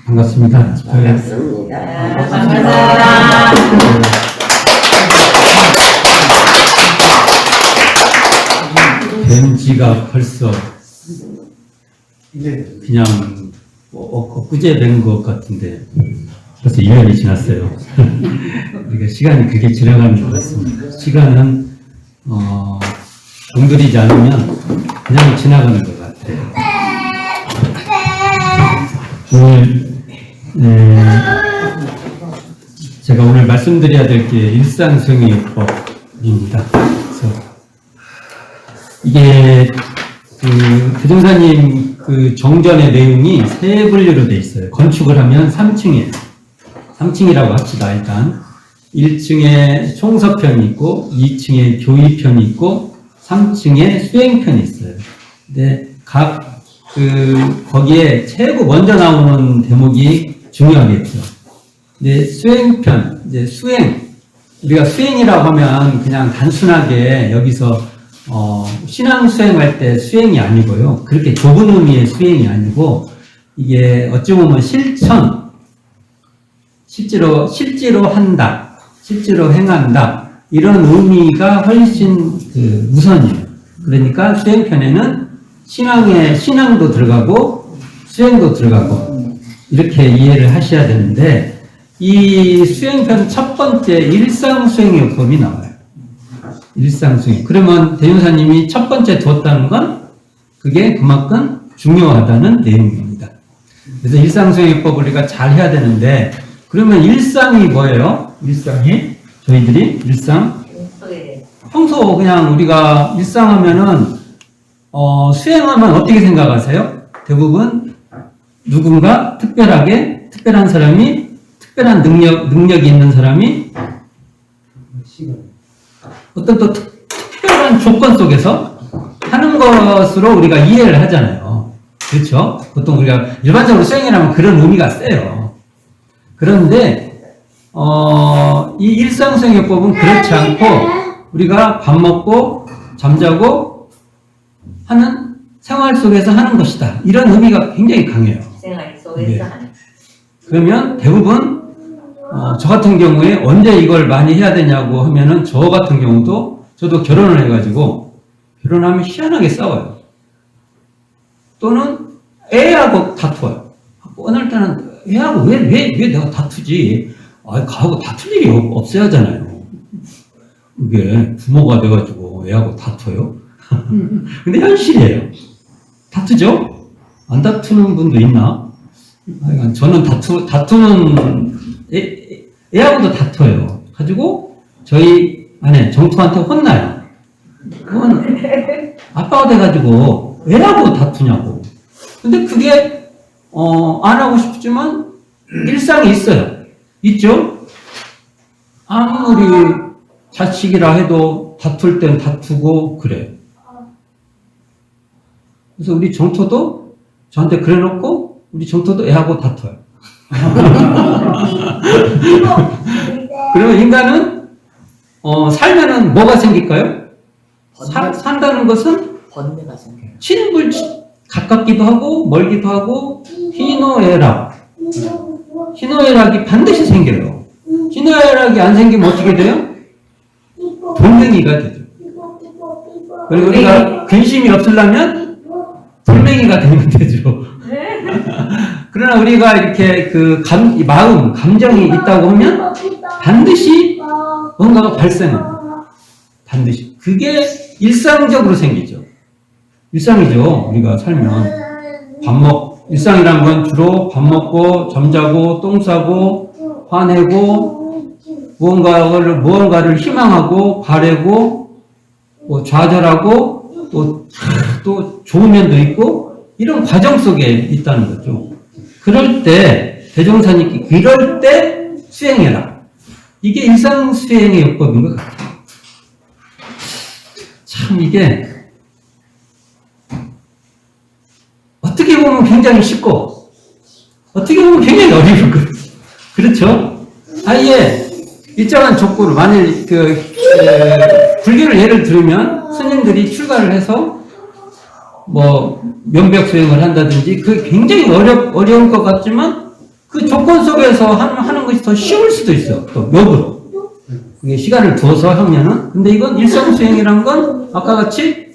반갑습니다. 반갑습니다. 반갑습니다. 된 지가 벌써 그냥 엊그제 된 것 같은데 벌써 1년이 지났어요. 우리가 시간이 그렇게 지나가는 것 같습니다. 시간은 공들이지 않으면 그냥 지나가는 것 같아요. 오늘 제가 오늘 말씀드려야 될 게 일상수행요법입니다. 그래서 이게 대종사님 그 정전의 내용이 세 분류로 돼 있어요. 건축을 하면 3층이에요. 3층이라고 합시다. 일단 1층에 총서편이 있고 2층에 교의편이 있고 3층에 수행편이 있어요. 근데 각 거기에 최고 먼저 나오는 대목이 중요하겠죠. 근데 수행편, 이제 우리가 수행이라고 하면 그냥 단순하게 여기서 신앙 수행할 때 수행이 아니고요. 그렇게 좁은 의미의 수행이 아니고, 이게 어찌 보면 실제로 한다, 실제로 행한다, 이런 의미가 훨씬 우선이에요. 그러니까 수행편에는 신앙도 들어가고, 수행도 들어가고, 이렇게 이해를 하셔야 되는데, 이 수행편 첫 번째 일상수행요법이 나와요. 일상수행. 그러면 대종사님이 첫 번째 두었다는 건 그게 그만큼 중요하다는 내용입니다. 그래서 일상수행요법을 우리가 잘 해야 되는데, 그러면 일상이 뭐예요? 저희들이 평소 그냥 우리가 일상하면은 수행하면 어떻게 생각하세요? 대부분 누군가 특별한 사람이, 특별한 능력이 있는 사람이 어떤 또 특별한 조건 속에서 하는 것으로 우리가 이해를 하잖아요. 그렇죠? 보통 우리가 일반적으로 수행이라면 그런 의미가 세요. 그런데 이 일상수행요법은 그렇지 않고 우리가 밥 먹고 잠자고 하는 생활 속에서 하는 것이다. 이런 의미가 굉장히 강해요. 생활 속에서 하는. 그러면 대부분 저 같은 경우에 언제 이걸 많이 해야 되냐고 하면은 저 같은 경우도 저도 결혼을 해가지고 결혼하면 희한하게 싸워요. 또는 애하고 다투어요. 어느 때는 애하고 왜 내가 다투지? 가하고 다툴 일이 없어야 하잖아요. 이게 부모가 돼가지고 애하고 다투어요. 근데 현실이에요. 다투죠? 안 다투는 분도 있나? 저는 다투는 애하고도 다퉈요. 가지고 저희 아내 정토한테 혼나요. 그건 아빠가 돼가지고 애하고 다투냐고. 근데 그게 안 하고 싶지만 일상이 있어요. 있죠? 아무리 자식이라 해도 다툴 땐 다투고 그래요. 그래서 우리 정토도 저한테 그래놓고 우리 정토도 애하고 다퉈요. 그러면 인간은 살면은 뭐가 생길까요? 산다는 것은 번뇌가 생겨요. 친불 가깝기도 하고 멀기도 하고 희노애락이 반드시 생겨요. 희노애락이 안 생기면 어떻게 돼요? 돌멩이가 되죠. 그리고 우리가 근심이 없으려면 돌멩이가 되면 되죠. 그러나 우리가 이렇게 감정이 있다고 하면 반드시 뭔가가 발생해요. 반드시. 그게 일상적으로 생기죠. 일상이죠. 우리가 살면. 일상이란 건 주로 밥 먹고, 잠자고, 똥 싸고, 화내고, 무언가를 희망하고, 바라고, 좌절하고, 또 좋은 면도 있고, 이런 과정 속에 있다는 거죠. 그럴 때, 대종사님께 그럴 때 수행해라. 이게 일상수행의 요법인 것 같아요. 참 이게 어떻게 보면 굉장히 쉽고 어떻게 보면 굉장히 어려웠거든요. 그렇죠? 아예 일정한 조건으로 만일 불교를 예를 들면 스님들이 출가를 해서 면벽 수행을 한다든지 그게 굉장히 어려운 것 같지만 그 조건 속에서 하는 것이 더 쉬울 수도 있어. 또 역으로. 그게 시간을 두어서 하면은. 근데 이건 일상수행이란 건 아까 같이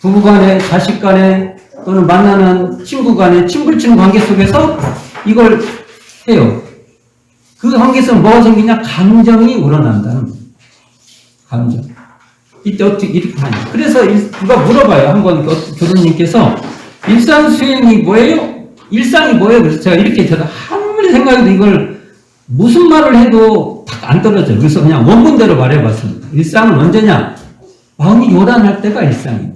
부부 간에, 자식 간에, 또는 만나는 친구 간에, 친불친 관계 속에서 이걸 해요. 그 관계에서 뭐가 생기냐? 감정이 우러난다는 거예요. 감정. 이때 어떻게 이렇게 하냐. 그래서 누가 물어봐요. 한번 교수님께서 일상수행이 뭐예요? 일상이 뭐예요? 그래서 제가 이렇게 저도 아무리 생각해도 이걸 무슨 말을 해도 딱 안 떨어져요. 그래서 그냥 원문대로 말해봤습니다. 일상은 언제냐? 마음이 요란할 때가 일상입니다.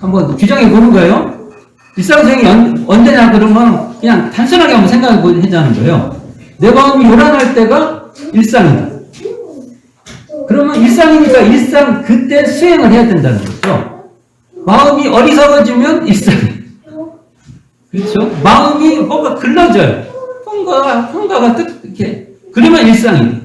한번 규정해 보는 거예요. 일상수행이 언제냐? 그러면 그냥 단순하게 한번 생각해 보자는 거예요. 내 마음이 요란할 때가 일상이다. 그러면 일상이니까 일상 그때 수행을 해야 된다는 거죠. 마음이 어리석어지면 일상이에요. 그렇죠? 마음이 뭔가 글러져요. 뭔가가 이렇게. 그러면 일상이에요.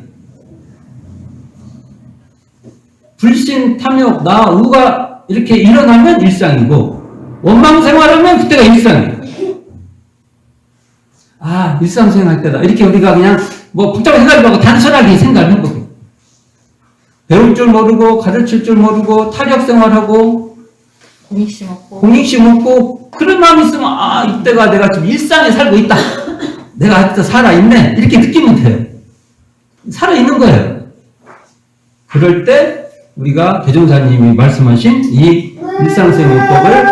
불신, 탐욕, 나, 우가 이렇게 일어나면 일상이고, 원망 생활하면 그때가 일상이에요. 아, 일상수행 할 때다. 이렇게 우리가 그냥 뭐 복잡하게 생각하고 단순하게 생각을 해보고. 배울 줄 모르고, 가르칠 줄 모르고, 타력 생활하고, 공익심 없고, 그런 마음이 있으면, 아, 이때가 내가 지금 일상에 살고 있다. 내가 아직도 살아있네. 이렇게 느끼면 돼요. 살아있는 거예요. 그럴 때, 우리가 대종사님이 말씀하신 이 일상생활법을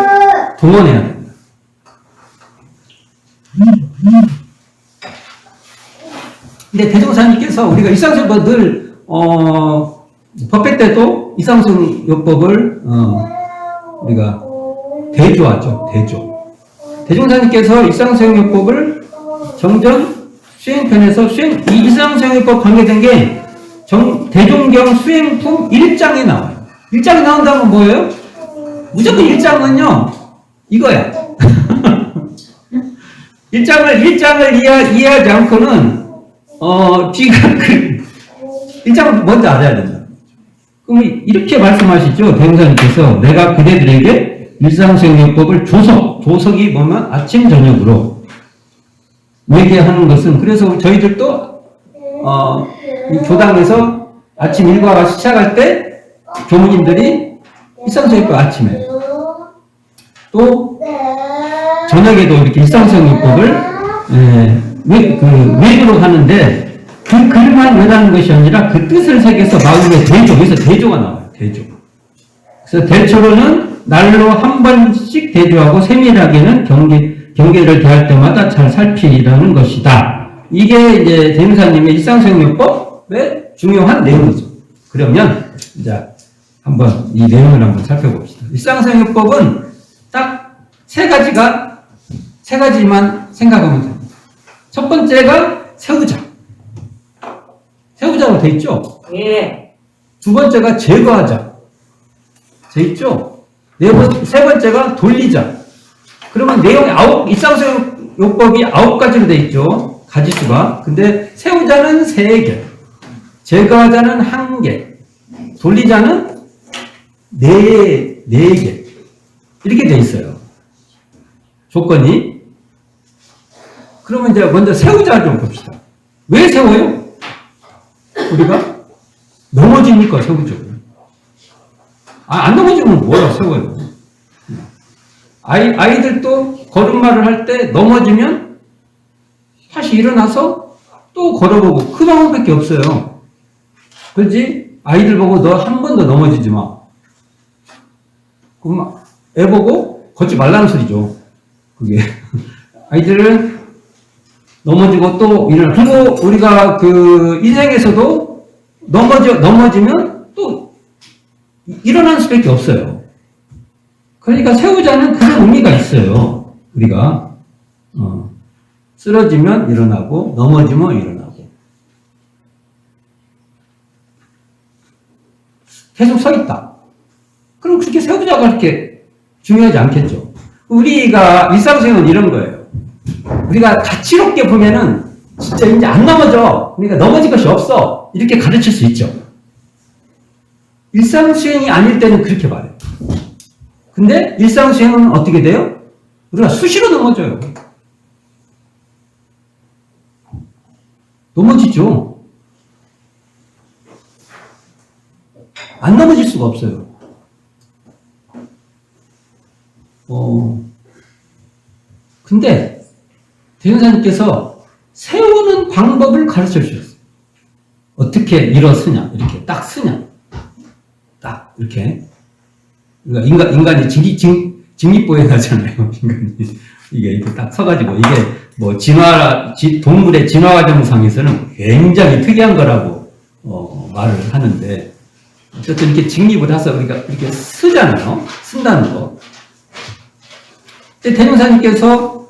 동원해야 됩니다. 근데 대종사님께서 우리가 일상생활법 늘, 법회 때도 일상생활법을, 우리가 대조하죠. 대종사님께서 일상수행요법을 정전 수행편에서 이 일상수행요법 관계된 게 대종경 수행품 1장에 나와요. 1장에 나온다는 건 뭐예요? 무조건 1장은요, 이거야. 1장을 이해하지 않고는, 뒤가 1장을 먼저 알아야 된다. 그럼 이렇게 말씀하시죠. 대종사님께서 내가 그대들에게 일상수행요법을 조석이 뭐면 아침 저녁으로 얘기하는 것은 그래서 저희들도 이 교당에서 아침 일과가 시작할 때 교무님들이 일상수행요법 아침에 또 저녁에도 이렇게 일상수행요법을 외교로 하는데 그 글만 외우는 것이 아니라 그 뜻을 새겨서 마음의 대조, 여기서 대조가 나와요. 대조. 그래서 대초로는 날로 한 번씩 대조하고 세밀하게는 경계를 대할 때마다 잘 살피라는 것이다. 이게 이제 대무사님의 일상수행요법의 중요한 내용이죠. 그러면 이제 한번 이 내용을 한번 살펴봅시다. 일상수행요법은 딱 세 가지만 생각하면 됩니다. 첫 번째가 세우자. 세우자로 돼 있죠? 예. 두 번째가 제거하자. 돼 있죠? 세 번째가 돌리자. 그러면 내용이 일상수행요법이 9가지로 돼 있죠. 가지수가. 근데 세우자는 3개. 제거하자는 1개. 돌리자는 4개. 이렇게 돼 있어요. 조건이. 그러면 이제 먼저 세우자 좀 봅시다. 왜 세워요? 우리가? 넘어지니까 세우죠. 안 넘어지면 뭐야, 세워요. 아이들도 걸음마를 할 때 넘어지면 다시 일어나서 또 걸어보고 그 방법밖에 없어요. 그렇지? 아이들 보고 너 한 번도 넘어지지 마. 그럼 애 보고 걷지 말라는 소리죠. 그게. 아이들은 넘어지고 또 일어나. 그리고 우리가 그 인생에서도 넘어지면 또 일어나는 수밖에 없어요. 그러니까 세우자는 그런 의미가 있어요. 우리가 쓰러지면 일어나고 넘어지면 일어나고 계속 서 있다. 그럼 그렇게 세우자가 그렇게 중요하지 않겠죠. 우리가 일상생활은 이런 거예요. 우리가 다채롭게 보면은 진짜 이제 안 넘어져. 그러니까 넘어질 것이 없어. 이렇게 가르칠 수 있죠. 일상수행이 아닐 때는 그렇게 말해요. 근데 일상수행은 어떻게 돼요? 우리가 수시로 넘어져요. 넘어지죠. 안 넘어질 수가 없어요. 근데 대전사님께서 세우는 방법을 가르쳐 주셨어요. 어떻게 일어서냐, 이렇게 딱 쓰냐, 딱 이렇게. 그러니까 인간이 직립보행 하잖아요. 인간이 이게 이렇게 딱 서가지고 이게 뭐 동물의 진화 과정상에서는 굉장히 특이한 거라고 말을 하는데 어쨌든 이렇게 직립을 해서 우리가 이렇게 쓰잖아요. 쓴다는 거. 근데 대명사님께서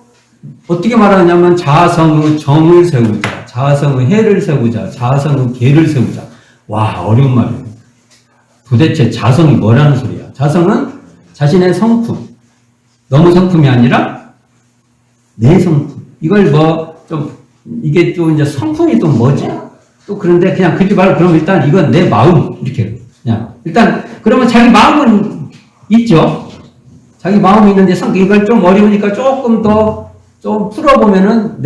어떻게 말하냐면 자성의 정을 세우자, 자성의 해를 세우자, 자성의 계를 세우자. 와, 어려운 말이에요. 도대체 자성이 뭐라는 소리야? 자성은 자신의 성품, 너무 성품이 아니라 내 성품. 이걸 이게 또 이제 성품이 또 뭐지? 또 그런데 그냥 그러지 말고 그럼 일단 이건 내 마음. 이렇게. 그냥. 일단, 그러면 자기 마음은 있죠? 자기 마음이 있는데 이걸 좀 어려우니까 조금 더 좀 풀어보면은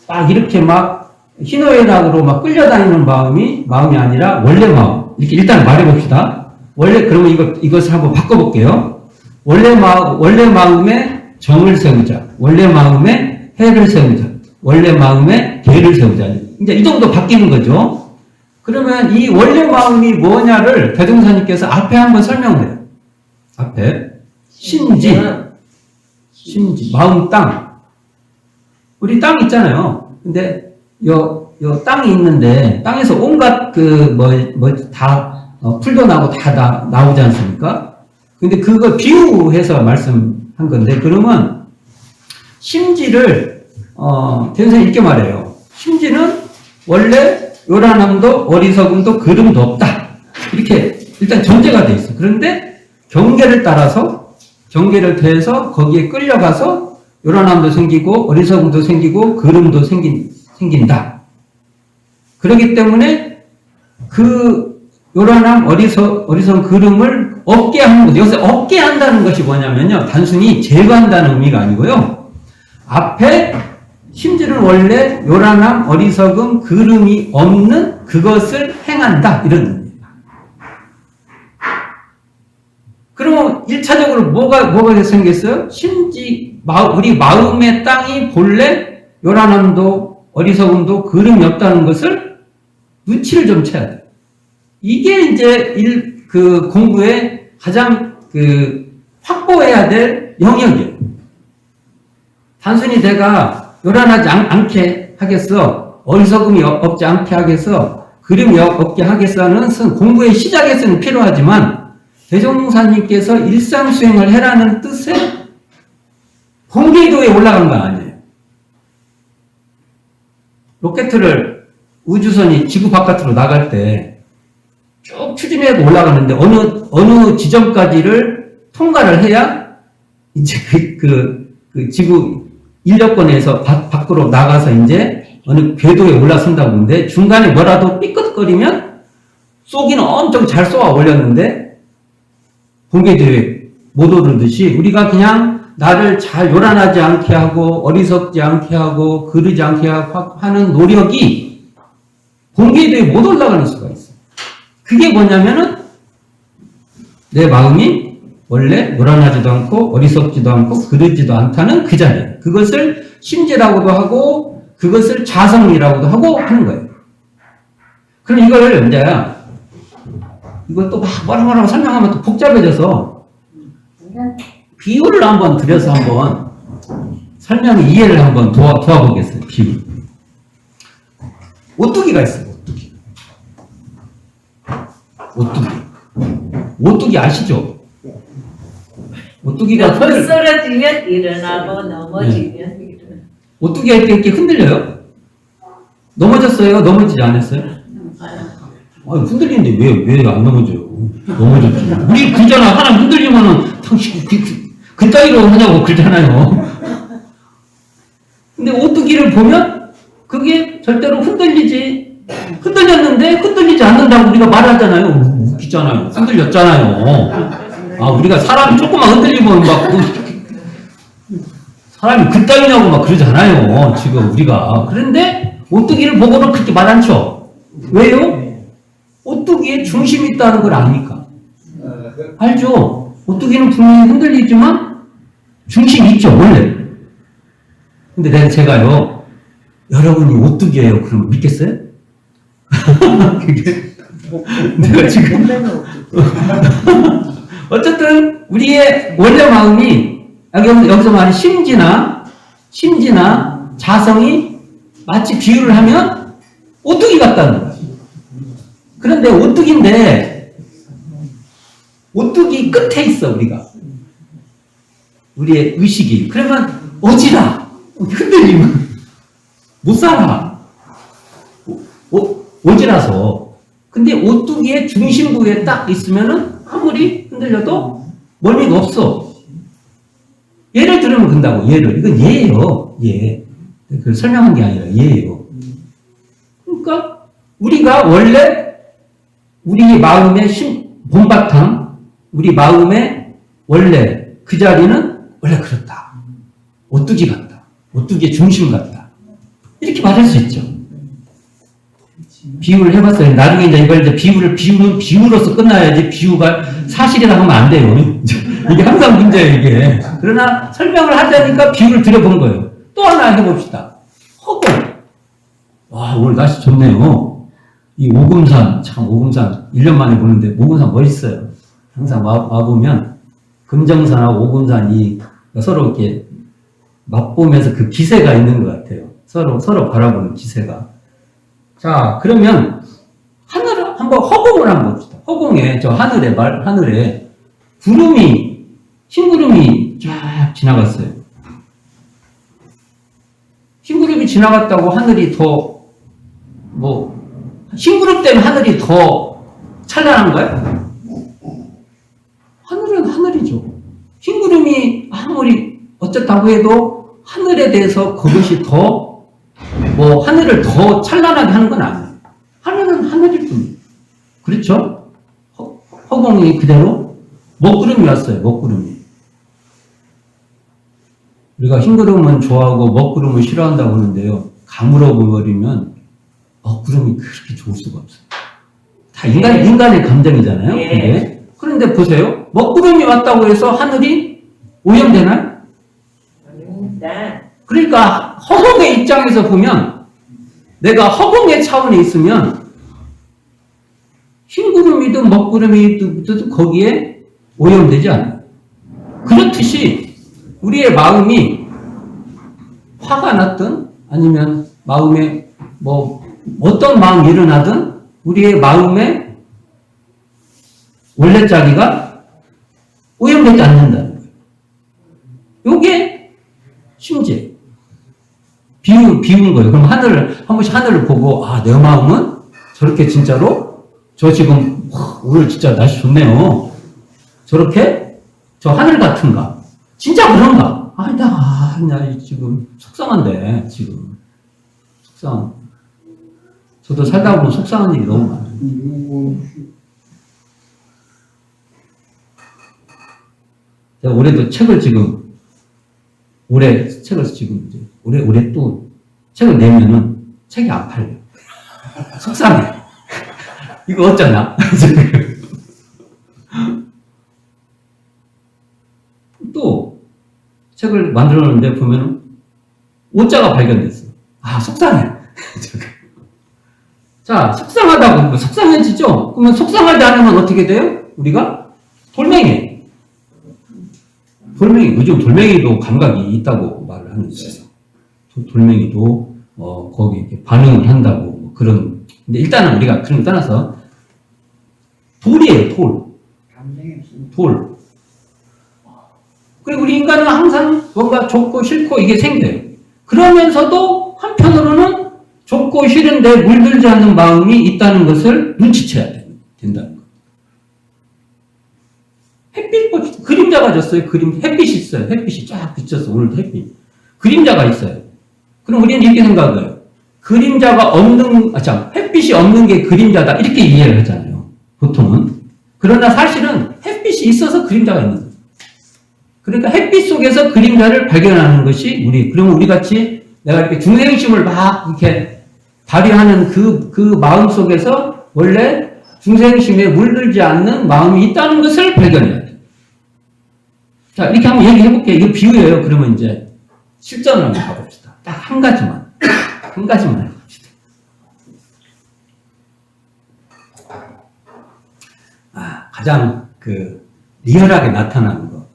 막 이렇게 막 희노애락으로 막 끌려다니는 마음이 아니라 원래 마음. 이렇게 일단 말해봅시다. 그러면 이것을 한번 바꿔볼게요. 원래 마음에 정을 세우자. 원래 마음에 해를 세우자. 원래 마음에 계를 세우자. 이제 이 정도 바뀌는 거죠. 그러면 이 원래 마음이 뭐냐를 대종사님께서 앞에 한번 설명을 해요. 앞에. 심지, 마음 땅. 우리 땅 있잖아요. 근데, 요 땅이 있는데, 땅에서 온갖 풀도 나고 다 나오지 않습니까? 근데 그거 비유해서 말씀한 건데, 그러면, 심지를, 대선생님 이렇게 말해요. 심지는 원래 요란함도 어리석음도 그름도 없다. 이렇게 일단 전제가 돼 있어. 그런데 경계를 더해서 거기에 끌려가서 요란함도 생기고 어리석음도 생기고 그름도 생긴다. 그렇기 때문에 그 요란함, 어리석음, 그름을 없게 하는 거죠. 여기서 없게 한다는 것이 뭐냐면요. 단순히 제거한다는 의미가 아니고요. 앞에 심지는 원래 요란함, 어리석음, 그름이 없는 그것을 행한다. 이런 의미입니다. 그러면 1차적으로 뭐가 생겼어요? 우리 마음의 땅이 본래 요란함도 어리석음도 그름이 없다는 것을 눈치를 좀 채야 돼요. 이게 이제 공부의 가장 확보해야 될 영역이에요. 단순히 내가 요란하지 않게 하겠어, 어리석음이 없지 않게 하겠어, 그림이 없게 하겠어는 공부의 시작에서는 필요하지만 대종사님께서 일상수행을 해라는 뜻의 공개도에 올라간 건 아니에요. 로켓을 우주선이 지구 바깥으로 나갈 때 쭉 추진해서 올라가는데 어느 지점까지를 통과를 해야 이제 그 지구 인력권에서 밖으로 나가서 이제 어느 궤도에 올라선다고 하는데 중간에 뭐라도 삐끗거리면 쏘기는 엄청 잘 쏘아 올렸는데 공개도에 못 오르듯이 우리가 그냥 나를 잘 요란하지 않게 하고 어리석지 않게 하고 그르지 않게 하는 노력이 공개도에 못 올라가는 수가 있어요. 그게 뭐냐면은 내 마음이 원래 요란하지도 않고 어리석지도 않고 그르지도 않다는 그 자리예요. 그것을 심지라고도 하고 그것을 자성이라고도 하고 하는 거예요. 그럼 이걸 이제 이것도 막 뭐라고 설명하면 또 복잡해져서 비유를 한번 들여서 한번 설명의 이해를 한번 도와보겠어요. 비유. 오뚜기가 있어요. 오뚜기 아시죠? 오뚜기가 쓰러지면 일어나고 넘어지면 일어나. 오뚜기 할 때 이렇게 흔들려요? 넘어졌어요? 넘어지지 않았어요? 아니, 흔들리는데 왜 안 넘어져요? 넘어졌지. 우리 그잖아. 하나 흔들리면은 당신 그 따위로 하냐고 그러잖아요. 근데 오뚜기를 보면 그게 절대로 흔들렸는데 흔들리지 않는다고 우리가 말하잖아요. 웃기잖아요. 흔들렸잖아요. 우리가 사람이 조금만 흔들리면 막 사람이 그따위냐고 막 그러잖아요. 지금 우리가. 그런데 오뚜기를 보고는 그렇게 말 안 쳐. 왜요? 오뚜기에 중심이 있다는 걸 아니까. 알죠? 오뚜기는 분명히 흔들리지만 중심이 있죠, 원래. 근데 제가요, 여러분이 오뚜기예요. 그러면 믿겠어요? 그게 내가 지금 어쨌든 우리의 원래 마음이 여기서 말하는 심지나 자성이 마치 비유를 하면 오뚜기 같다는 거예요. 그런데 오뚜기인데 오뚜기 끝에 있어 우리가. 우리의 의식이. 그러면 어지라. 흔들리면 못 살아. 오지라서. 근데 오뚜기의 중심부에 딱 있으면은 아무리 흔들려도 멀미가 없어. 예를 들으면 근다고, 예를. 이건 예예요, 예. 그걸 설명한 게 아니라 예예요. 그러니까 우리가 원래 우리 마음의 본바탕, 우리 마음의 원래 그 자리는 원래 그렇다. 오뚜기 같다. 오뚜기의 중심 같다. 이렇게 말할 수 있죠. 비유를 해봤어요. 나중에 이걸 비유로서 끝나야지 비유가 사실이라 하면 안 돼요. 이게 항상 문제예요, 이게. 그러나 설명을 하자니까 비유를 드려본 거예요. 또 하나 해봅시다. 허공. 와, 오늘 날씨 좋네요. 이 오금산, 1년 만에 보는데 오금산 멋있어요. 항상 와보면 금정산하고 오금산이 서로 이렇게 맛보면서 그 기세가 있는 것 같아요. 서로 바라보는 기세가. 자, 그러면 하늘을 한번 허공을 한번 봅시다. 허공에 하늘에 흰구름이 쫙 지나갔어요. 흰구름이 지나갔다고 하늘이 흰구름 때문에 하늘이 더 찬란한 거예요? 하늘은 하늘이죠. 흰구름이 아무리 어쨌다고 해도 하늘에 대해서 그것이 하늘을 더 찬란하게 하는 건 아니에요. 하늘은 하늘일 뿐이에요. 그렇죠? 허공이 그대로 먹구름이 왔어요. 먹구름이. 우리가 흰구름은 좋아하고 먹구름을 싫어한다고 하는데요. 가물어 버리면 먹구름이 그렇게 좋을 수가 없어요. 다 인간의 감정이잖아요. 예. 그게. 그런데 보세요. 먹구름이 왔다고 해서 하늘이 오염되나요? 네. 그러니까 허공의 입장에서 보면 내가 허공의 차원에 있으면 흰구름이든 먹구름이든 거기에 오염되지 않아요. 그렇듯이 우리의 마음이 화가 났든 아니면 마음에 어떤 마음이 일어나든 우리의 마음의 원래 자리가 오염되지 않는다는 거예요. 요게 심지어 비운 거예요. 그럼 한 번씩 하늘을 보고, 내 마음은 저렇게 진짜로, 지금, 오늘 진짜 날씨 좋네요. 저렇게, 저 하늘 같은가? 진짜 그런가? 나 지금 속상한데, 지금. 저도 살다 보면 속상한 일이 너무 많아요. 제가 올해 책을 지금 이제, 올해 또 책을 내면은 책이 안 팔려요. 속상해. 이거 어쩌냐? 또 책을 만들었는데 보면은 오자가 발견됐어요. 속상해. 자, 속상하다고 속상해지죠? 그러면 속상하지 않으면 어떻게 돼요? 우리가 돌멩이. 요즘 돌멩이도 감각이 있다고 말을 하는데, 돌멩이도, 거기 이렇게 반응을 한다고, 그런, 근데 일단은 우리가 그런 거 떠나서, 돌이에요, 돌. 그리고 우리 인간은 항상 뭔가 좋고 싫고 이게 생겨요. 그러면서도 한편으로는 좋고 싫은데 물들지 않는 마음이 있다는 것을 눈치채야 된다는 거예요. 햇빛, 그림자가 졌어요. 햇빛이 있어요. 햇빛이 쫙 비쳐서 오늘도 햇빛. 그림자가 있어요. 그럼 우리는 이렇게 생각해요. 햇빛이 없는 게 그림자다. 이렇게 이해를 하잖아요. 보통은. 그러나 사실은 햇빛이 있어서 그림자가 있는 거예요. 그러니까 햇빛 속에서 그림자를 발견하는 것이 그러면 우리 같이 내가 이렇게 중생심을 막 이렇게 발휘하는 그 마음 속에서 원래 중생심에 물들지 않는 마음이 있다는 것을 발견해야 돼. 자, 이렇게 한번 얘기해볼게요. 이거 비유예요. 그러면 이제 실전으로 한번 가봅시다. 딱 한 가지만 해봅시다. 가장 리얼하게 나타나는 거.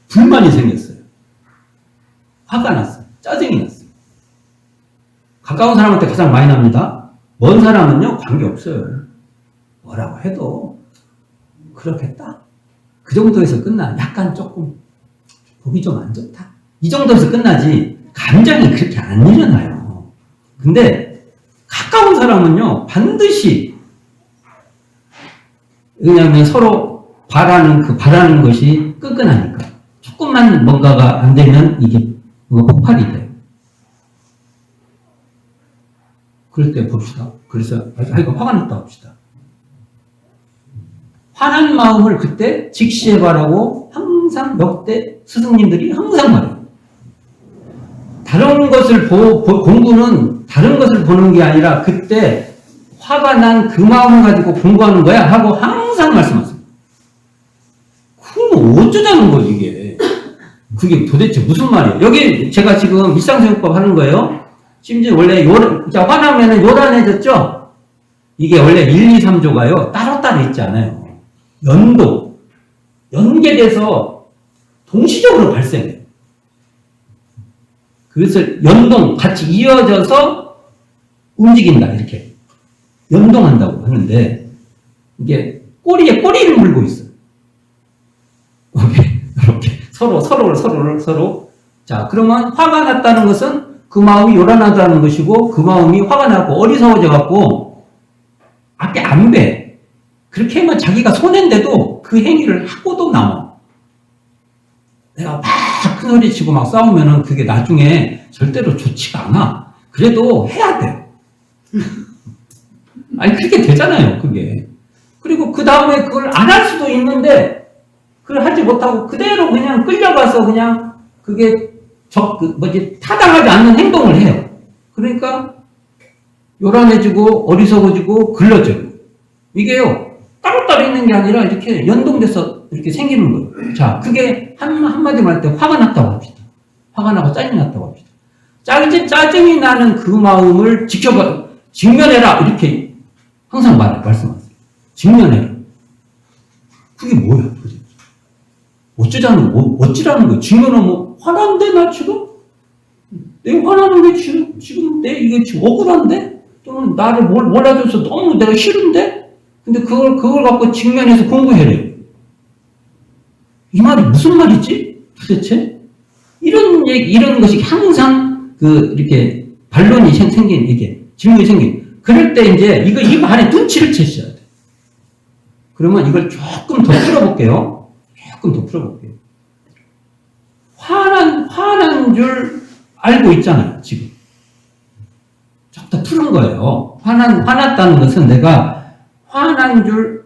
불만이 생겼어요. 화가 났어요. 짜증이 났어요. 가까운 사람한테 가장 많이 납니다. 먼 사람은요, 관계없어요. 뭐라고 해도, 그렇겠다. 그 정도에서 끝나. 약간 조금, 보기 좀 안 좋다. 이 정도에서 끝나지, 감정이 그렇게 안 일어나요. 근데, 가까운 사람은요, 반드시, 왜냐하면 서로 바라는 것이 끈끈하니까. 조금만 뭔가가 안 되면 이게 폭발이 돼요. 그럴 때 봅시다. 그래서, 하여간 화가 났다 합시다. 화난 마음을 그때 직시해봐라고 항상 역대 스승님들이 항상 말해요. 다른 것을 공부는 다른 것을 보는 게 아니라 그때 화가 난 그 마음을 가지고 공부하는 거야 하고 항상 말씀하세요. 그럼 어쩌자는 거지 이게. 그게 도대체 무슨 말이에요? 여기 제가 지금 일상생활법 하는 거예요. 심지어 원래 화나면은 요란해졌죠? 이게 원래 1, 2, 3조가요. 따로따로 있지 않아요. 연계돼서 동시적으로 발생해요. 그것을 같이 이어져서 움직인다, 이렇게. 연동한다고 하는데, 이게 꼬리에 꼬리를 물고 있어요. 이렇게. 서로. 자, 그러면 화가 났다는 것은 그 마음이 요란하다는 것이고, 그 마음이 화가 나고 어리석어져갖고, 앞에 안 배. 그렇게 하면 자기가 손해인데도 그 행위를 하고도 남아. 내가 막 큰 소리 치고 막 싸우면은 그게 나중에 절대로 좋지가 않아. 그래도 해야 돼. 아니, 그렇게 되잖아요, 그게. 그리고 그 다음에 그걸 안 할 수도 있는데, 그걸 하지 못하고 그대로 그냥 끌려가서 그냥 그게 타당하지 않는 행동을 해요. 그러니까 요란해지고 어리석어지고 글러져요. 이게요, 따로따로 있는 게 아니라 이렇게 연동돼서 이렇게 생기는 거예요. 자, 그게 한마디로 할 때 화가 났다고 합시다. 화가 나고 짜증이 났다고 합시다. 짜증이 나는 그 마음을 직면해라. 이렇게 항상 말씀하세요. 직면해라. 그게 뭐야, 도대체? 어찌라는 거야? 직면하면 화난데, 나 지금? 내가 화나는 게 지금 이게 지금 억울한데? 또는 나를 몰라줘서 너무 내가 싫은데? 근데 그걸 갖고 직면해서 공부해래요. 이 말이 무슨 말이지? 도대체? 이런 것이 항상 이렇게 반론이 생긴, 이게, 질문이 생긴. 그럴 때 이제 이 말에 눈치를 채셔야 돼. 그러면 이걸 조금 더 풀어볼게요. 화난 줄 알고 있잖아요, 지금. 조금 더 푸는 거예요. 화났다는 것은 내가 화난 줄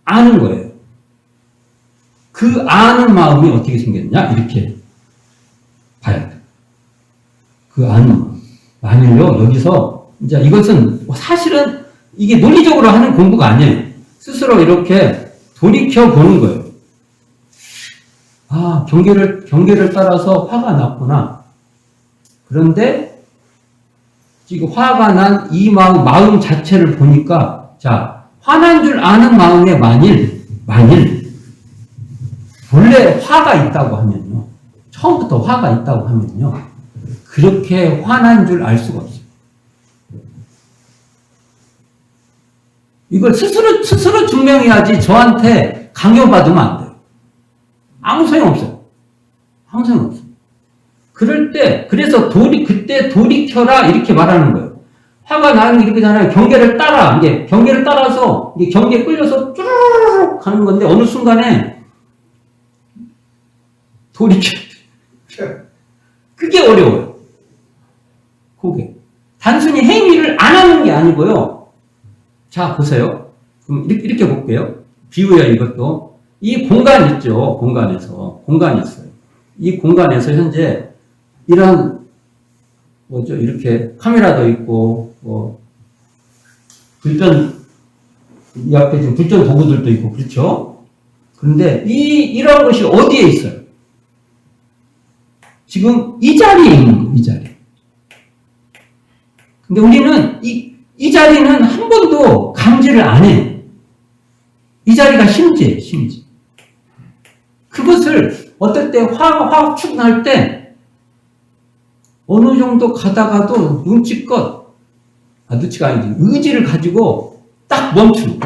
아는 거예요. 그 아는 마음이 어떻게 생겼냐? 이렇게 봐야 돼. 그 아는 마음. 만일요, 여기서, 이제 이것은 사실은 이게 논리적으로 하는 공부가 아니에요. 스스로 이렇게 돌이켜 보는 거예요. 아, 경계를 따라서 화가 났구나. 그런데 지금 화가 난 이 마음 자체를 보니까, 자, 화난 줄 아는 마음에 만일 원래 화가 있다고 하면요, 처음부터 화가 있다고 하면요, 그렇게 화난 줄 알 수가 없어요. 이걸 스스로 증명해야지 저한테 강요받으면 안 돼요. 아무 소용없어요. 그럴 때, 그래서 그때 돌이켜라, 이렇게 말하는 거예요. 화가 나는 이렇게 잖아요. 경계를 따라서, 이게 경계에 끌려서 쭈르륵 가는 건데, 어느 순간에 그게 어려워요. 그게. 단순히 행위를 안 하는 게 아니고요. 자, 보세요. 그럼 이렇게 볼게요. 비유야, 이것도. 이 공간 있죠. 공간이 있어요. 이 공간에서 현재 이런, 이렇게 카메라도 있고, 불전, 이 앞에 지금 불전 도구들도 있고, 그렇죠? 그런데 이런 것이 어디에 있어요? 지금 이 자리에 있는 거예요, 이 자리. 근데 우리는 이 자리는 한 번도 감지를 안 해요. 이 자리가 심지예요, 심지. 그것을 어떨 때 화학 추gun할 때 어느 정도 가다가도 눈치가 아니지, 의지를 가지고 딱 멈추고,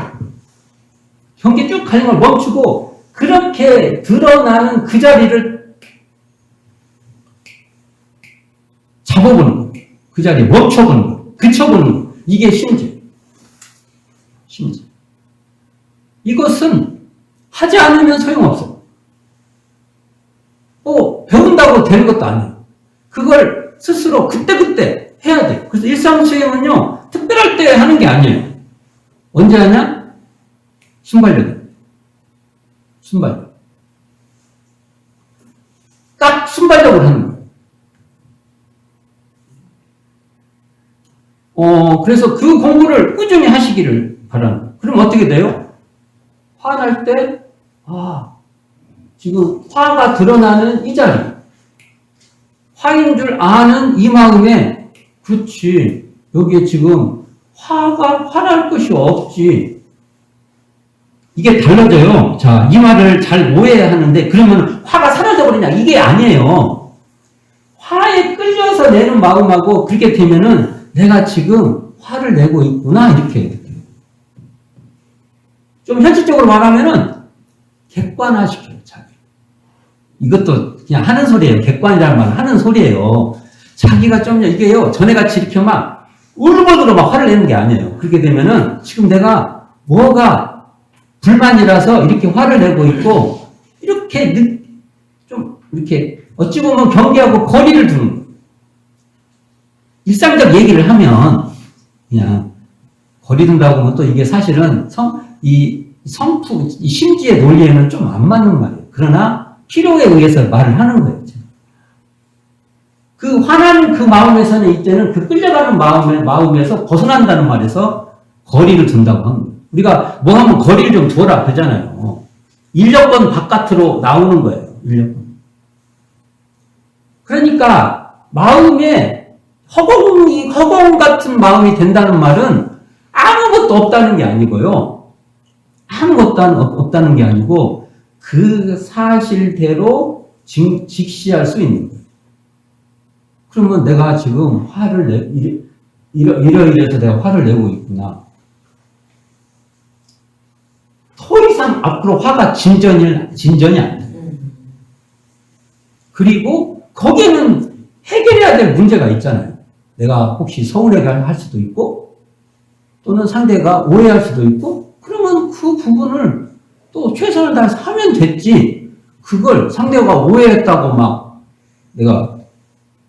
경계 쭉 가는 걸 멈추고, 그렇게 드러나는 그 자리를 잡아보는 거예요. 그 자리에 멈춰보는 거예요. 그쳐보는 거예요. 이게 심지. 이것은 하지 않으면 소용없어. 배운다고 되는 것도 아니에요. 그걸 스스로 그때그때 해야 돼요. 그래서 일상수행은요, 특별할 때 하는 게 아니에요. 언제 하냐? 순발력. 딱 순발력으로 하는 거예요. 그래서 그 공부를 꾸준히 하시기를 바랍니다. 그럼 어떻게 돼요? 화날 때, 지금 화가 드러나는 이 자리. 화인 줄 아는 이 마음에, 그렇지. 여기에 지금 화날 것이 없지. 이게 달라져요. 자, 이 말을 잘 오해하는데, 그러면 화가 사라져버리냐? 이게 아니에요. 화에 끌려서 내는 마음하고 그렇게 되면은 내가 지금 화를 내고 있구나. 이렇게. 좀 현실적으로 말하면은 객관화시켜요, 자기. 이것도 그냥 하는 소리예요. 객관이라는 말은 하는 소리예요. 자기가 이게요, 전에같이 이렇게 막 울분으로 막 화를 내는 게 아니에요. 그렇게 되면은 지금 내가 뭐가 불만이라서 이렇게 화를 내고 있고, 이렇게 좀 이렇게 어찌 보면 경계하고 거리를 두는 거예요. 일상적 얘기를 하면 그냥 거리 둔다고 하면 또 이게 사실은 이 심지의 논리에는 좀 안 맞는 말이에요. 그러나 필요에 의해서 말을 하는 거예요. 그 화나는 그 마음에서는 이때는 그 끌려가는 마음에서 벗어난다는 말에서 거리를 둔다고 하는 거예요. 우리가 뭐 하면 거리를 좀 두어라 그러잖아요. 인력건 바깥으로 나오는 거예요. 인력건. 그러니까 마음에 허공 같은 마음이 된다는 말은 아무것도 없다는 게 아니고요. 아무것도 없다는 게 아니고 그 사실대로 직시할 수 있는 거예요. 그러면 내가 지금 이러이래서 내가 화를 내고 있구나. 더 이상 앞으로 화가 진전이 안 돼요. 그리고 거기에는 해결해야 될 문제가 있잖아요. 내가 혹시 서운해할 수도 있고, 또는 상대가 오해할 수도 있고, 그러면 그 부분을 또 최선을 다해서 하면 됐지. 그걸 상대가 오해했다고 막 내가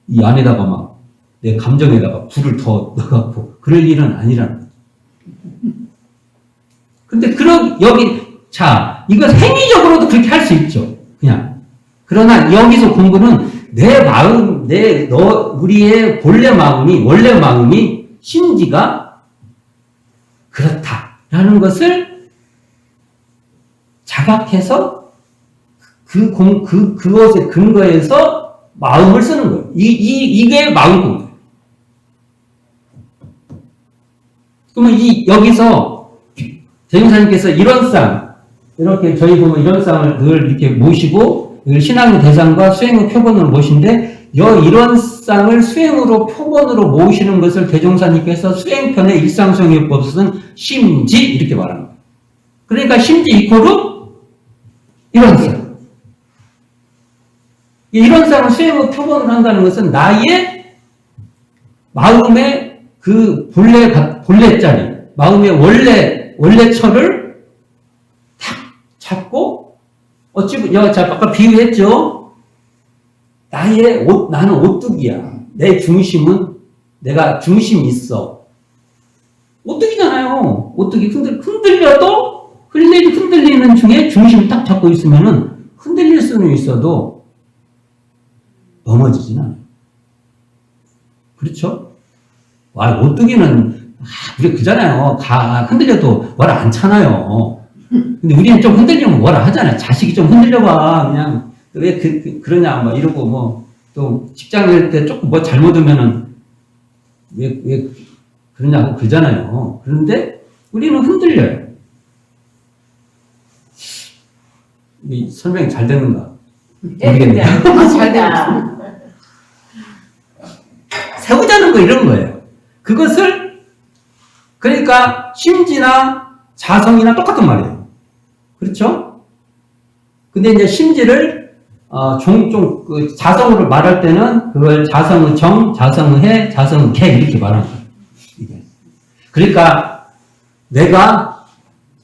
이 안에다가 막 내 감정에다가 불을 더 넣어갖고 그럴 일은 아니라는 거죠. 근데 이거 행위적으로도 그렇게 할 수 있죠. 그냥. 그러나 여기서 공부는 내 마음, 우리의 원래 마음이 심지가 그렇다라는 것을 자각해서 그것에 근거해서 마음을 쓰는 거예요. 이게 마음 공부예요. 그러면 여기서 대종사님께서 이렇게 저희 보면 이런쌍을 늘 이렇게 모시고, 신앙의 대상과 수행의 표본으로 모신데, 이런쌍을 수행으로 표본으로 모시는 것을 대종사님께서 수행편의 일상수행요법 쓴 심지 이렇게 말합니다. 그러니까 심지 이코르 이런쌍. 이런쌍을 수행으로 표본을 한다는 것은 나의 마음의 그 본래자리, 마음의 원래처를 탁 잡고, 아까 비유했죠? 나는 오뚜기야. 내 중심은, 내가 중심이 있어. 오뚜기잖아요. 오뚜기 흔들려도, 흔들리는 중에 중심을 딱 잡고 있으면은, 흔들릴 수는 있어도, 넘어지진 않아요. 그렇죠? 와, 오뚜기는, 우리 그잖아요. 흔들려도 뭐라 안 차나요. 근데 우리는 좀 흔들리면 뭐라 하잖아요. 자식이 좀 흔들려봐. 그냥, 왜 그러냐, 막 이러고, 뭐, 또 직장 다닐 때 조금 뭐 잘못하면은, 왜 그러냐고 그러잖아요. 그런데 우리는 흔들려요. 이 설명이 잘 되는가? 모르겠네요. 잘 됐다. 세우자는 거 이런 거예요. 그것을 그러니까 심지나 자성이나 똑같은 말이에요. 그렇죠? 근데 이제 심지를 그 자성으로 말할 때는 그걸 자성의 정, 자성의 해, 자성의 개 이렇게 말하는 거예요. 이게. 그러니까 내가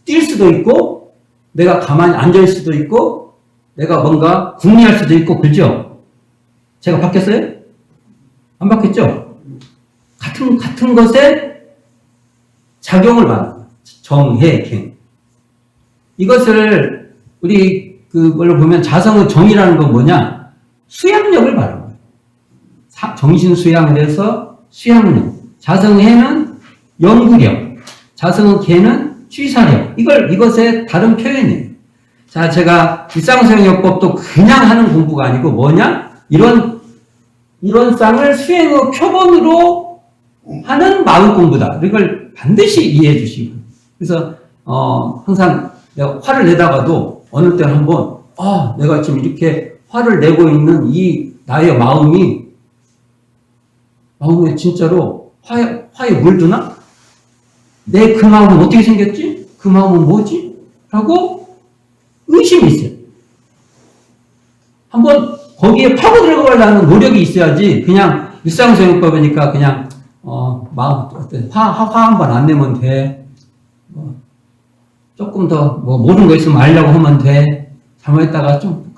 뛸 수도 있고 내가 가만히 앉을 수도 있고 내가 뭔가 궁리할 수도 있고 그죠? 제가 바뀌었어요? 안 바뀌었죠? 같은 것에 작용을 받는 거예요. 정, 해, 갱. 이것을 우리 그걸로 보면 자성의 정이라는 건 뭐냐? 수양력을 말하는 거예요. 정신 수양을 해서 수양력. 자성의 해는 연구력. 자성의 개는 취사력. 이것의 다른 표현이에요. 자, 제가 일상수행요법도 그냥 하는 공부가 아니고 뭐냐? 이런 쌍을 수행의 표본으로 하는 마음 공부다. 이걸 반드시 이해해 주시고. 그래서, 항상 내가 화를 내다가도 어느 때는 한번, 내가 지금 이렇게 화를 내고 있는 이 나의 마음에 진짜로 화에 물드나? 내 그 마음은 어떻게 생겼지? 그 마음은 뭐지? 라고 의심이 있어요. 한번 거기에 파고 들어가려는 노력이 있어야지 그냥 일상수행법이니까 그냥 마음 화 한 번 안 내면 돼. 조금 더 모르는 거 있으면 알려고 하면 돼. 잘못했다가 좀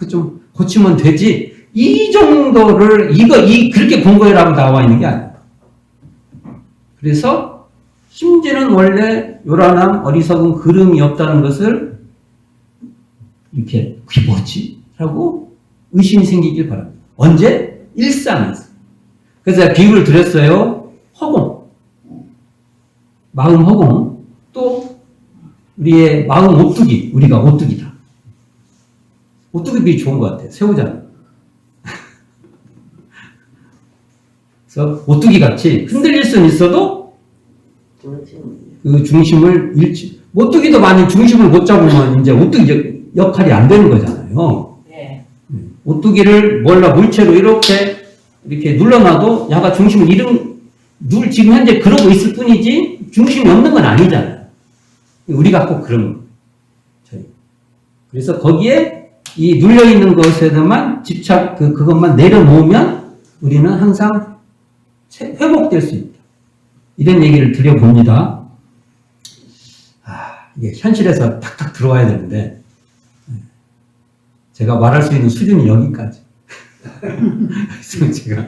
고치면 되지. 이 정도를 그렇게 공부해라고 나와 있는 게 아니에요. 그래서 심지는 원래 요란함, 어리석은 그름이 없다는 것을 이렇게 그게 뭐지? 라고 의심이 생기길 바랍니다. 언제? 일상에서. 그래서 제가 비유를 드렸어요. 허공. 마음 허공. 또 우리의 마음 오뚜기. 우리가 오뚜기다. 오뚜기 비유 좋은 것 같아요. 세우자. 그래서 오뚜기 같이 흔들릴 수는 있어도 그 중심을 잃지. 오뚜기도 만약 중심을 못 잡으면 이제 오뚜기 역할이 안 되는 거잖아요. 네. 오뚜기를 물체로 이렇게 눌러놔도 야가 중심을 지금 현재 그러고 있을 뿐이지 중심이 없는 건 아니잖아요. 우리가 꼭 그런 거예요. 그래서 거기에 이 눌려있는 것에만 그것만 내려놓으면 우리는 항상 회복될 수 있다. 이런 얘기를 드려봅니다. 이게 현실에서 탁탁 들어와야 되는데, 제가 말할 수 있는 수준이 여기까지. 그래서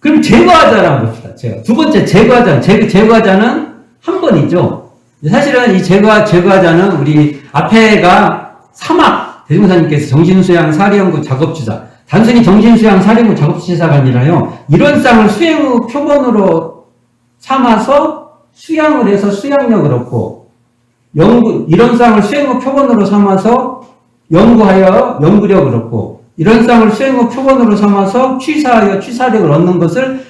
그럼 제거하자라고 봅시다. 두 번째 제거하자는 한 번이죠. 사실은 이 제거하자는 우리 앞에가 사막, 대중사님께서 정신수양 사리연구 작업주사, 단순히 정신수양 사리연구 작업주사가 아니라요, 이런 쌍을 수행의 표본으로 삼아서 수양을 해서 수양력을 얻고, 이런 쌍을 수행의 표본으로 삼아서 연구하여 연구력을 얻고, 이런 쌍을 수행의 표본으로 삼아서 취사하여 취사력을 얻는 것을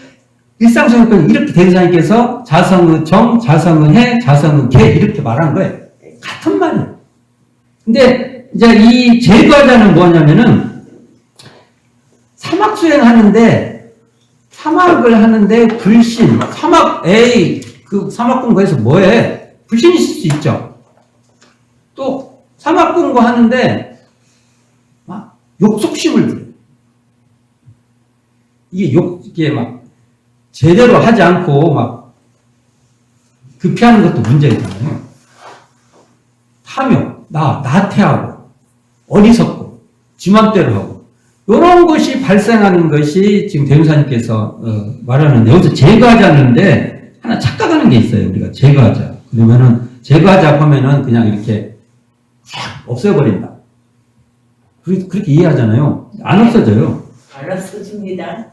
일상수행법은 이렇게 대사님께서 자성의 정, 자성의 해, 자성의 개 이렇게 말한 거예요. 같은 말이에요. 근데 이제 이 제거하자는 뭐냐면은 사막 수행하는데 불신, 그 사막 공부해서 뭐해? 불신이 있을 수 있죠. 또 사막 공부 하는데 막 욕속심을 부려요. 이게 막 제대로 하지 않고 막 급히하는 것도 문제잖아요. 탐욕, 나태하고 어리석고 지맘대로 하고 이런 것이 발생하는 것이 지금 대우사님께서 말하는데, 여기서 제거하자는데 하나 착각하는 게 있어요. 우리가 제거하자. 그러면은 제거하자 하면은 그냥 이렇게 싹 없애버린다. 그렇게 이해하잖아요. 안 없어져요. 알았어 줍니다.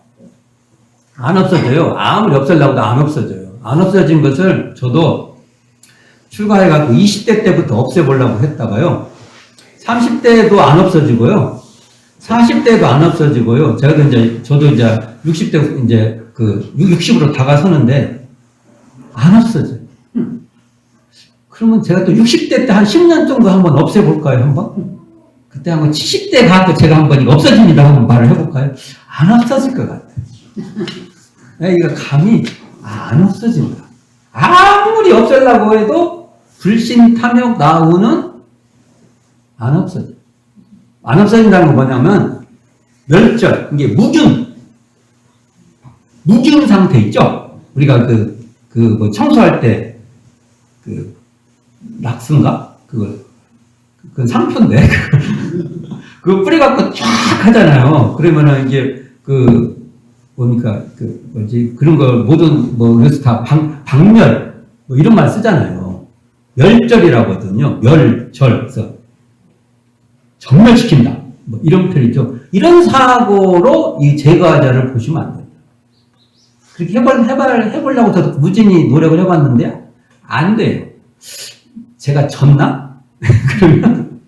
안 없어져요. 아무리 없애려고 해도 안 없어져요. 안 없어진 것을 저도 출가해갖고 20대 때부터 없애보려고 했다가요. 30대도 안 없어지고요. 40대도 안 없어지고요. 저도 이제 60대 이제 60으로 다가서는데 안 없어져요. 그러면 제가 또 60대 때 한 10년 정도 한번 없애볼까요, 한번? 그때 한번 70대 가고 제가 한번 이거 없어집니다 한번 말을 해볼까요? 안 없어질 것 같아요. 이거 감이 안 없어진다. 아무리 없애려고 해도 불신, 탐욕, 나우는 안 없어져. 안 없어진다는 건 뭐냐면 멸절, 이게 무균 상태 있죠? 우리가 뭐 청소할 때 락스인가? 그건 상표인데 그거 뿌려갖고 쫙 하잖아요. 그러면은 이게 뭡니까 그런 걸 모든 그래서 다 박멸 뭐 이런 말 쓰잖아요. 멸절이라고 하거든요. 멸절. 그래서 정멸시킨다. 뭐 이런 표현이죠. 이런 사고로 이 제거하자를 보시면 안 됩니다. 그렇게 해보려고 저도 무진히 노력을 해봤는데요. 안 돼요. 제가 졌나? 그러면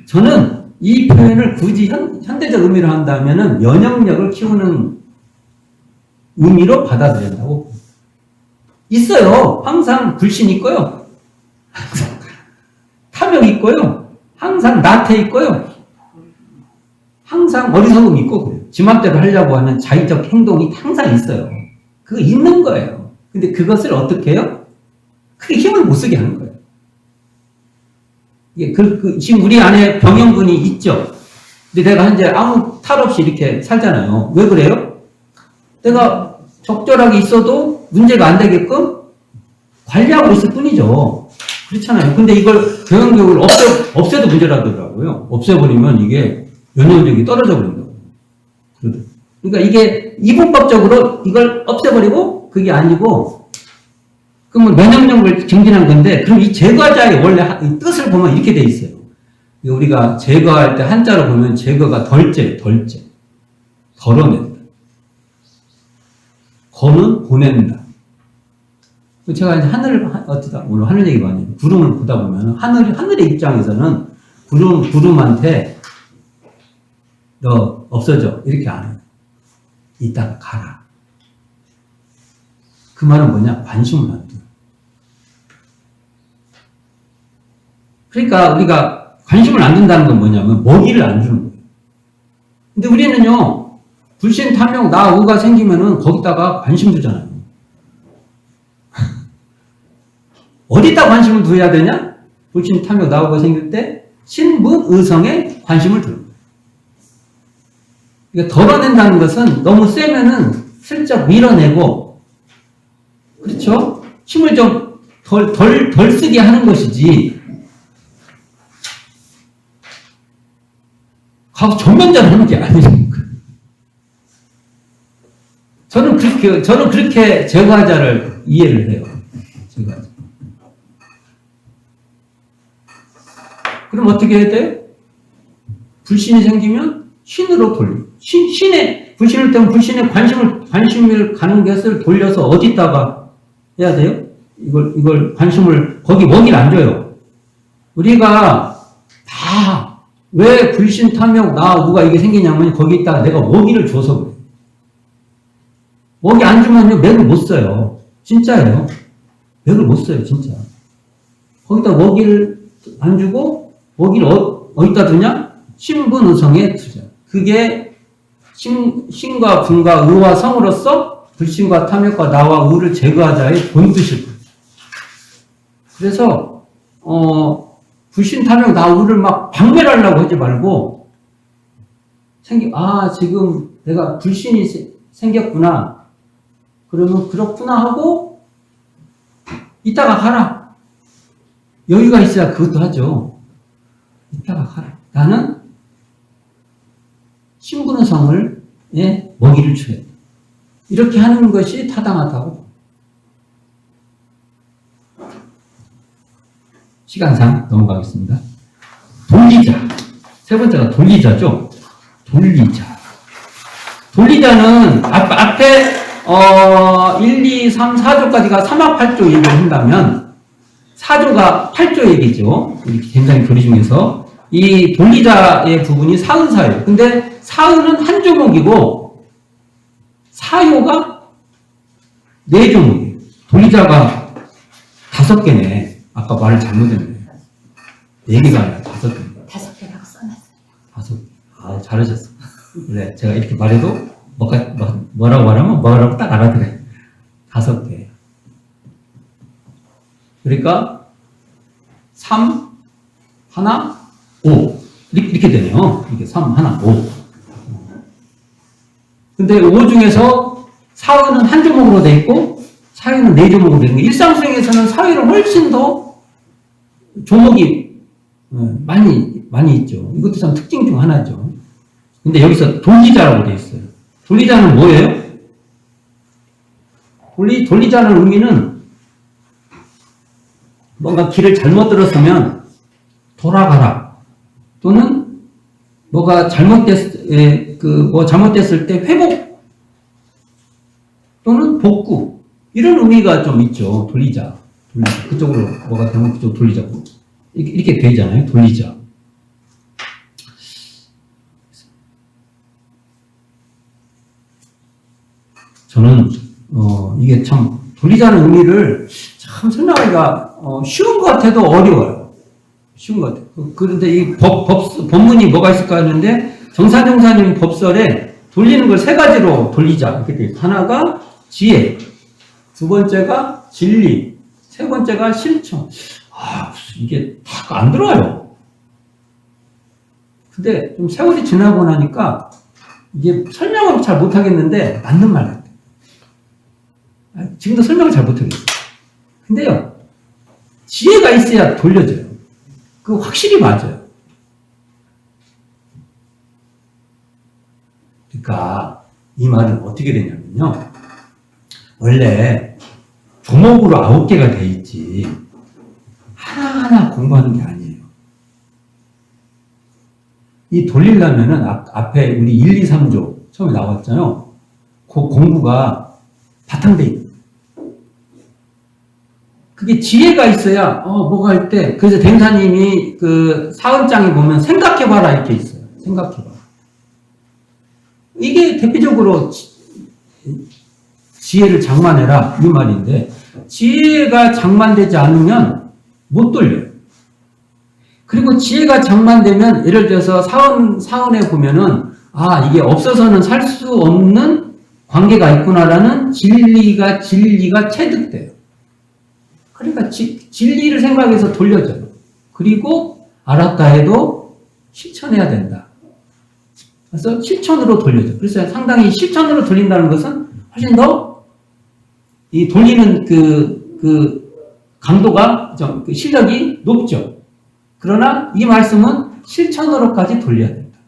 저는 이 표현을 굳이 현대적 의미로 한다면은 면역력을 키우는 의미로 받아들인다고. 있어요. 항상 불신 있고요. 항상 탐욕 있고요. 항상 나태 있고요. 항상 어리석음 있고 그래요. 지 맘대로 하려고 하는 자의적 행동이 항상 있어요. 그거 있는 거예요. 근데 그것을 어떻게 해요? 크게 힘을 못 쓰게 하는 거예요. 이게 지금 우리 안에 병영군이 있죠. 근데 내가 이제 아무 탈 없이 이렇게 살잖아요. 왜 그래요? 내가 적절하게 있어도 문제가 안 되게끔 관리하고 있을 뿐이죠. 그렇잖아요. 근데 이걸 병영력을 없애도 문제라더라고요. 없애버리면 이게 면역력이 떨어져 버린다고. 그러니까 이게 이분법적으로 이걸 없애버리고 그게 아니고 그러면 면역력을 증진한 건데 그럼 이 제거자의 원래 뜻을 보면 이렇게 돼 있어요. 우리가 제거할 때 한자로 보면 제거가 덜째. 덜어낸다. 거는 보낸다. 제가 이제 오늘 하늘 얘기 많이 해요. 구름을 보다 보면 하늘의 입장에서는 구름한테 너 없어져. 이렇게 안 해요. 이따가 가라. 그 말은 뭐냐? 관심을 안 둬. 그러니까 우리가 관심을 안 둔다는 건 뭐냐면 먹이를 안 주는 거예요. 근데 우리는요, 불신, 탐욕, 나, 우가 생기면은 거기다가 관심 두잖아요. 어디다 관심을 두어야 되냐? 불신, 탐욕, 나, 우가 생길 때 신분, 의성에 관심을 두는 거예요. 그러니까 덜어낸다는 것은 너무 세면은 슬쩍 밀어내고, 그렇죠? 힘을 좀 덜 쓰게 하는 것이지, 가서 전면전을 하는 게 아니니까. 저는 그렇게 제거하자를 이해를 해요. 제거하자. 그럼 어떻게 해야 돼요? 불신이 생기면 신으로 돌려. 불신을 때문에 불신에 관심을 가는 것을 돌려서 어디다가 해야 돼요? 이걸 관심을, 거기 먹이를 안 줘요. 우리가 다, 왜 불신, 탐욕, 나, 우가 이게 생기냐면 거기다가 내가 먹이를 줘서 그래요. 먹이 안 주면요, 맥을 못 써요. 진짜예요. 맥을 못 써요, 진짜. 거기다 먹이를 안 주고, 먹이를 어디다 두냐? 신분의성에 두자. 그게 신과 분과 의와 성으로서 불신과 탐욕과 나와 우를 제거하자의 본뜻일 거예요. 그래서, 불신, 탐욕, 나, 우를 막 박멸하려고 하지 말고, 지금 내가 불신이 생겼구나. 그러면 그렇구나 하고, 이따가 가라. 여유가 있어야 그것도 하죠. 이따가 가라. 나는 신분의 성을, 먹이를 줘야 돼. 이렇게 하는 것이 타당하다고. 시간상 넘어가겠습니다. 돌리자. 세 번째가 돌리자죠. 돌리자. 돌리자는 앞에 1, 2, 3, 4조까지가 3학 8조 얘기를 한다면 4조가 8조 얘기죠. 이렇게 굉장히 교리 중에서 이 돌리자의 부분이 사은사예요. 근데 사은은 한 조목이고 사요가 네 조목이에요. 돌리자가 5개네. 아까 말을 잘못했네. 4개가 아니라 5개. 5개라고 써놨어요. 5개. 아, 잘하셨어. 그래, 제가 이렇게 말해도 뭐라고 말하면 뭐라고 딱 알아들어요. 5개. 그러니까 3, 1, 5 이렇게 되네요. 이게 3, 1, 5. 근데 5 중에서 사회는 한 조목으로 돼 있고 사회는 4조목으로 돼 있는 거. 일상수행에서는 사회는 훨씬 더 조목이 많이 있죠. 이것도 참 특징 중 하나죠. 근데 여기서 돌리자라고 돼 있어요. 돌리자는 뭐예요? 돌리자는 의미는 뭔가 길을 잘못 들었으면 돌아가라. 또는 뭐가 잘못됐을 때 회복 또는 복구 이런 의미가 좀 있죠. 돌리자. 그쪽으로 뭐가 되면 그쪽 돌리자고 이렇게 되잖아요. 돌리자. 저는 이게 참 돌리자는 의미를 참 설명하기가 쉬운 것 같아도 어려워요. 쉬운 것 같아요. 그런데 이 법문이 뭐가 있을까 했는데 정사님 법설에 돌리는 걸 3가지로 돌리자 이렇게 돼 있어요. 하나가 지혜, 2번째가 진리, 3번째가 실천. 이게 다 안 들어와요. 근데 좀 세월이 지나고 나니까 이게 설명을 잘 못하겠는데 맞는 말 같아요. 지금도 설명을 잘 못하겠어요. 근데요, 지혜가 있어야 돌려져요. 그거 확실히 맞아요. 그러니까 이 말은 어떻게 되냐면요. 원래 조목으로 9개가 돼 있지 하나하나 공부하는 게 아니에요. 이 돌리려면은 앞에 우리 1, 2, 3조 처음에 나왔잖아요. 그 공부가 바탕돼 있는. 그게 지혜가 있어야 뭐가 할 때 그래서 댕사님이 그 사은장에 보면 생각해봐라 이렇게 있어요. 생각해봐. 이게 대표적으로 지혜를 장만해라 이 말인데 지혜가 장만되지 않으면 못 돌려요. 그리고 지혜가 장만되면 예를 들어서 사은에 보면은 이게 없어서는 살 수 없는 관계가 있구나라는 진리가 체득돼요. 그러니까 진리를 생각해서 돌려줘요. 그리고 알았다 해도 실천해야 된다. 그래서 실천으로 돌려줘. 그래서 상당히 실천으로 돌린다는 것은 훨씬 더 이 돌리는 그 강도가 그 실력이 높죠. 그러나 이 말씀은 실천으로까지 돌려야 된다.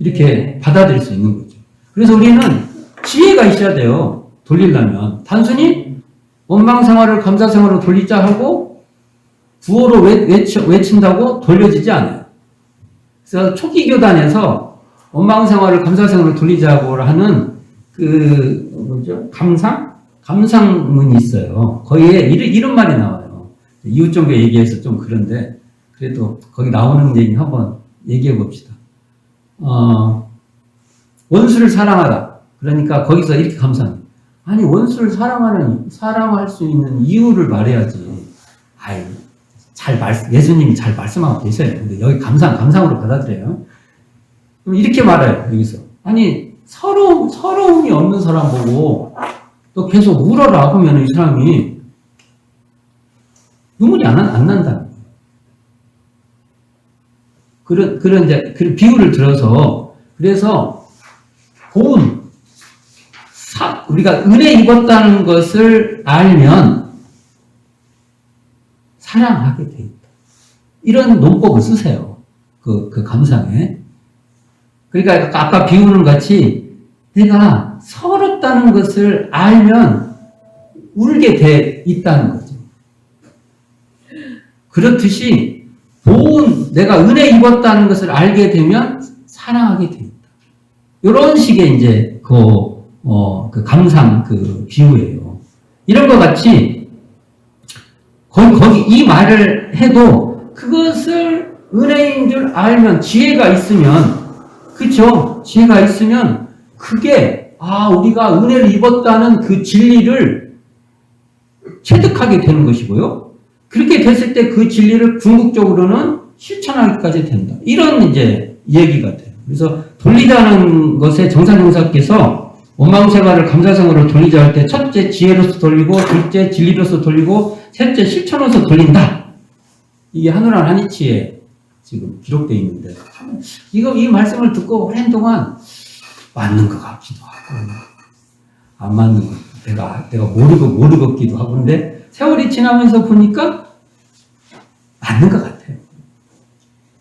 이렇게 받아들일 수 있는 거죠. 그래서 우리는 지혜가 있어야 돼요. 돌리려면. 단순히 원망생활을 감사생활로 돌리자 하고 구호로 외친다고 돌려지지 않아요. 그래서 초기 교단에서 원망생활을 감사생활로 돌리자고 하는 감상문이 있어요. 거기에 이런 말이 나와요. 이웃종교 얘기해서 좀 그런데 그래도 거기 나오는 얘기 한번 얘기해 봅시다. 원수를 사랑하라. 그러니까 거기서 이렇게 감상. 아니 원수를 사랑할 수 있는 이유를 말해야지. 예수님이 잘 말씀하고 계셔요. 근데 여기 감상으로 받아들여요. 그럼 이렇게 말해요. 여기서 아니 서러움이 없는 사람 보고 또 계속 울어라 하면 이 사람이 눈물이 안 난다. 그런 이제 비유를 들어서 그래서 우리가 은혜 입었다는 것을 알면 사랑하게 돼 있다. 이런 논법을 쓰세요. 그 감상에. 그러니까 아까 비유는 같이 내가 서럽다는 것을 알면 울게 돼 있다는 거죠. 그렇듯이 내가 은혜 입었다는 것을 알게 되면 사랑하게 돼 있다. 이런 식의 이제 그 감상 그 비유예요. 이런 것 같이 거기 이 말을 해도 그것을 은혜인 줄 알면 지혜가 있으면 그쵸? 지혜가 있으면 그게 우리가 은혜를 입었다는 그 진리를 체득하게 되는 것이고요. 그렇게 됐을 때 그 진리를 궁극적으로는 실천하기까지 된다. 이런 이제 얘기가 돼요. 그래서 돌리자는 것에 정사동사께서 원망생활을 감사생활로 돌리자 할 때 첫째 지혜로서 돌리고 둘째 진리로서 돌리고 셋째 실천으로서 돌린다. 이게 한우란 한이치에 지금 기록되어 있는데 이 말씀을 듣고 오랜 동안 맞는 것 같기도 하고 안 맞는 것 내가 모르겠기도 하고 근데 세월이 지나면서 보니까 맞는 것 같아요.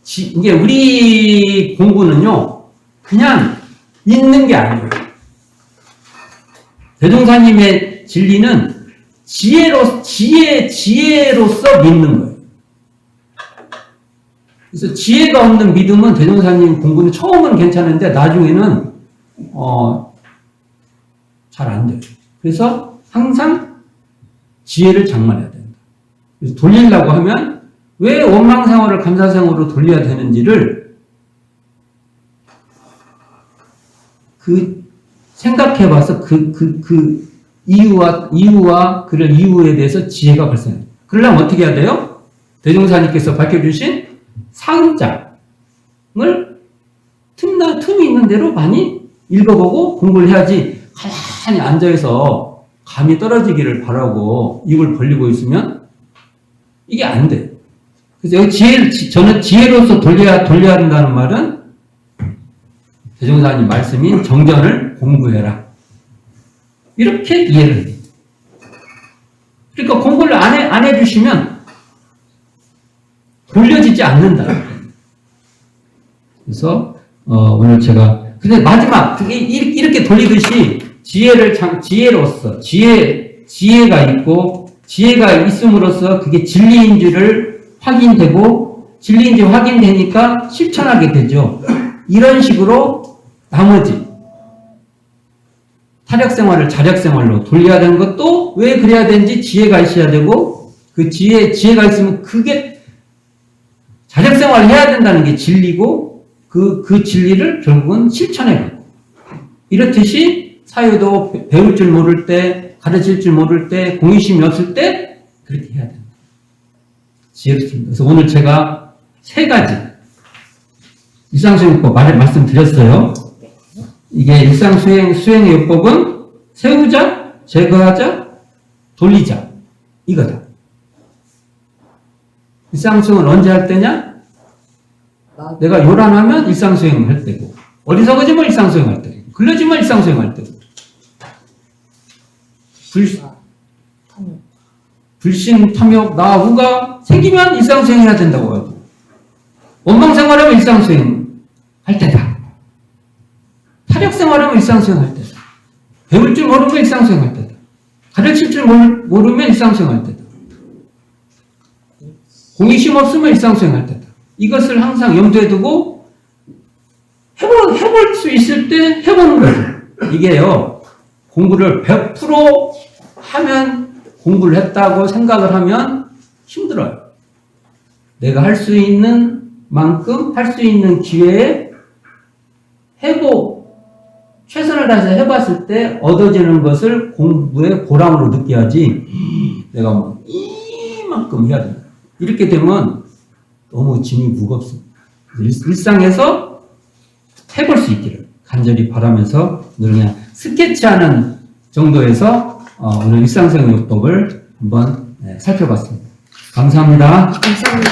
이게 우리 공부는요 그냥 믿는 게 아니에요. 대종사님의 진리는 지혜로서 믿는 거예요. 그래서 지혜가 없는 믿음은 대종사님 공부는 처음은 괜찮은데 나중에는 잘 안 돼요. 그래서 항상 지혜를 장만해야 된다. 그래서 돌리려고 하면 왜 원망생활을 감사생활로 돌려야 되는지를 생각해봐서 그 이유와 그런 이유에 대해서 지혜가 발생해요. 그러려면 어떻게 해야 돼요? 대종사님께서 밝혀주신 사음장을 틈이 있는 대로 많이 읽어보고 공부를 해야지 가만히 앉아서 감이 떨어지기를 바라고 입을 벌리고 있으면 이게 안 돼요. 그래서 여기 저는 지혜로서 돌려야 한다는 말은 대종사님 말씀인 정전을 공부해라. 이렇게 이해를 해요. 그러니까 공부를 안 해주시면 돌려지지 않는다. 그래서 오늘 제가 근데 마지막 이렇게 돌리듯이 지혜로서 지혜가 있고 지혜가 있음으로써 그게 진리인 줄을 확인되고 진리인지 확인되니까 실천하게 되죠. 이런 식으로 나머지 타력생활을 자력생활로 돌려야 되는 것도 왜 그래야 되는지 지혜가 있어야 되고 그 지혜가 있으면 그게 자력생활을 해야 된다는 게 진리고 그 진리를 결국은 실천해가고 이렇듯이 사유도 배울 줄 모를 때 가르칠 줄 모를 때 공의심이 없을 때 그렇게 해야 된다. 지혜롭습니다. 그래서 오늘 제가 3가지 일상수행법 말씀드렸어요. 이게 일상수행의 요법은 세우자, 제거하자, 돌리자 이거다. 일상수행을 언제 할 때냐? 내가 요란하면 일상수행 할 때고 어리석어지면 일상수행 할 때고 글러지면 일상수행 할 때고 불신, 탐욕, 나후가 생기면 일상수행 해야 된다고 하고 원망생활하면 일상수행 할 때다. 타력생활하면 일상수행 할 때다. 배울 줄 모르면 일상수행 할 때다. 가르칠 줄 모르면 일상수행 할 때다. 공의심 없으면 일상수행 할 때다. 이것을 항상 염두에 두고 해볼 수 있을 때 해보는 거예요. 이게요, 공부를 100% 하면 공부를 했다고 생각을 하면 힘들어요. 내가 할 수 있는 만큼 할 수 있는 기회에 최선을 다해서 해봤을 때 얻어지는 것을 공부의 보람으로 느껴야지 내가 뭐 이만큼 해야 된다. 이렇게 되면 너무 짐이 무겁습니다. 일상에서 해볼 수 있기를 간절히 바라면서 늘 그냥 스케치하는 정도에서 오늘 일상생활요법을 한번 살펴봤습니다. 감사합니다. 감사합니다.